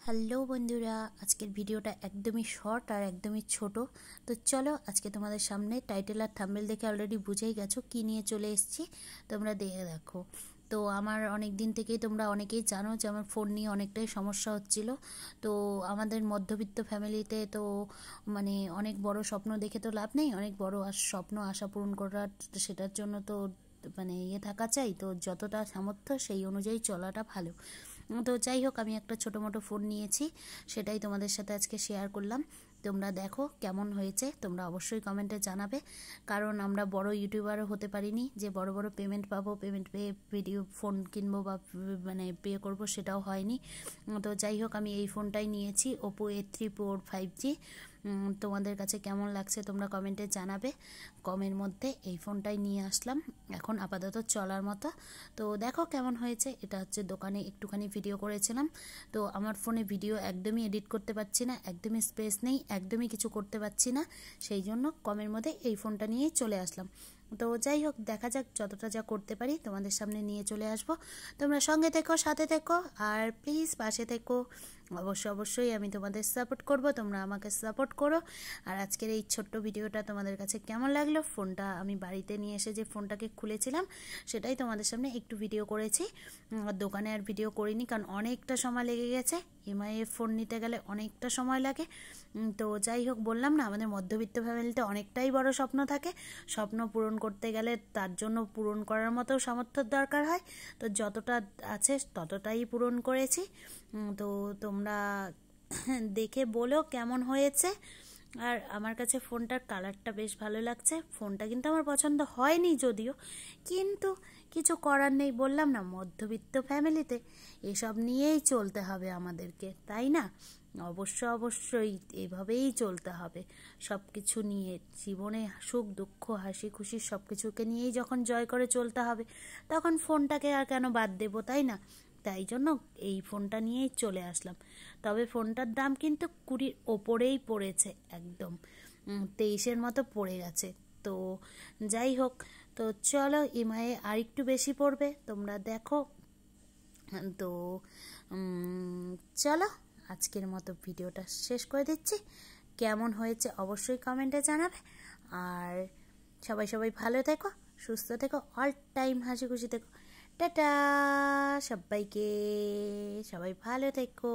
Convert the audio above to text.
Hello বন্ধুরা, আজকের ভিডিওটা একদমই শর্ট আর একদমই ছোট। তো চলো আজকে তোমাদের সামনে টাইটেল আর থাম্বনেল দেখে অলরেডি বুঝেই গেছো কি নিয়ে চলে এসেছি। তোমরা দেখে দেখো। তো আমার অনেক দিন থেকেই তোমরা অনেকেই জানো যে আমার ফোন নিয়ে অনেকটাই সমস্যা হচ্ছিল। তো আমাদের মধ্যবিত্ত ফ্যামিলিতে তো মানে অনেক বড় স্বপ্ন দেখে তো লাভ নেই, অনেক বড় স্বপ্ন আশা পূরণ করার সেটার জন্য তো মানে থাকা চাই। তো যতটা সামর্থ্য সেই অনুযায়ী চলাটা ভালো। তো যাই হোক, আমি একটা ছোটো মোটো ফোন নিয়েছি, সেটাই তোমাদের সাথে আজকে শেয়ার করলাম। তোমরা দেখো কেমন হয়েছে, তোমরা অবশ্যই কমেন্টে জানাবে। কারণ আমরা বড় ইউটিউবারও হতে পারিনি যে বড় বড় পেমেন্ট পাবো, পেমেন্ট পেয়ে ভিডিও ফোন কিনবো বা মানে পে করব, সেটাও হয়নি। তো যাই হোক, আমি এই ফোনটাই নিয়েছি, ওপো A3 Pro 5G। তোমাদের কাছে কেমন লাগছে তোমরা কমেন্টে জানাবে। কমের মধ্যে এই ফোনটাই নিয়ে আসলাম এখন আপাতত চলার মতো। তো দেখো কেমন হয়েছে। এটা হচ্ছে দোকানে একটুখানি ভিডিও করেছিলাম। তো আমার ফোনে ভিডিও একদমই এডিট করতে পারছি না, একদমই স্পেস নেই, একদমই কিছু করতে পারছি না, সেই জন্য কমের মধ্যে এই ফোনটা নিয়েই চলে আসলাম। তো যাই হোক, দেখা যাক, যতটা যা করতে পারি তোমাদের সামনে নিয়ে চলে আসব। তোমরা সঙ্গে থেকো, সাথে থেকো, আর প্লিজ পাশে থেকো। অবশ্যই আমি তোমাদের সাপোর্ট করব, তোমরা আমাকে সাপোর্ট করো। আর আজকের এই ছোট্ট ভিডিওটা তোমাদের কাছে কেমন লাগলো, ফোনটা আমি বাড়িতে নিয়ে এসে যে ফোনটাকে খুলেছিলাম সেটাই তোমাদের সামনে একটু ভিডিও করেছি। দোকানে আর ভিডিও করিনি, কারণ অনেকটা সময় লেগে গেছে। এমআই ফোন নিতে গেলে অনেকটা সময় লাগে। তো যাই হোক, বললাম না, আমাদের মধ্যবিত্ত ফ্যামিলিতে অনেকটাই বড় স্বপ্ন থাকে। স্বপ্ন পূরণ করতে গেলে তার জন্য পূরণ করার মতো সামর্থ্যের দরকার হয়। তো যতটা আছে ততটাই পূরণ করেছি। তো তোমরা দেখে বলো কেমন হয়েছে। আর আমার কাছে ফোনটার কালারটা বেশ ভালো লাগছে। ফোনটা কিন্তু আমার পছন্দ হয়নি যদিও, কিন্তু কিছু করার নেই। বললাম না, মধ্যবিত্ত ফ্যামিলিতে এসব নিয়েই চলতে হবে আমাদেরকে, তাই না? অবশ্যই এভাবেই চলতে হবে। সব কিছু নিয়ে জীবনে সুখ দুঃখ হাসি খুশি সব কিছুকে নিয়েই যখন জয় করে চলতে হবে, তখন ফোনটাকে আর কেন বাদ দেবো, তাই না? তাই জন্য এই ফোনটা নিয়েই চলে আসলাম। তবে ফোনটার দাম কিন্তু 20-র ওপরেই পড়েছে, একদম 23-এর মতো পড়ে গেছে। তো যাই হোক, তো চলো, এমআই আর একটু বেশি পড়বে, তোমরা দেখো। তো চলো আজকের মতো ভিডিওটা শেষ করে দিচ্ছি। কেমন হয়েছে অবশ্যই কমেন্টে জানাবে। আর সবাই ভালো থেকো, সুস্থ থেকো, অল টাইম হাসি খুশি থেকো। টাটা সবাইকে, সবাই ভালো থেকো।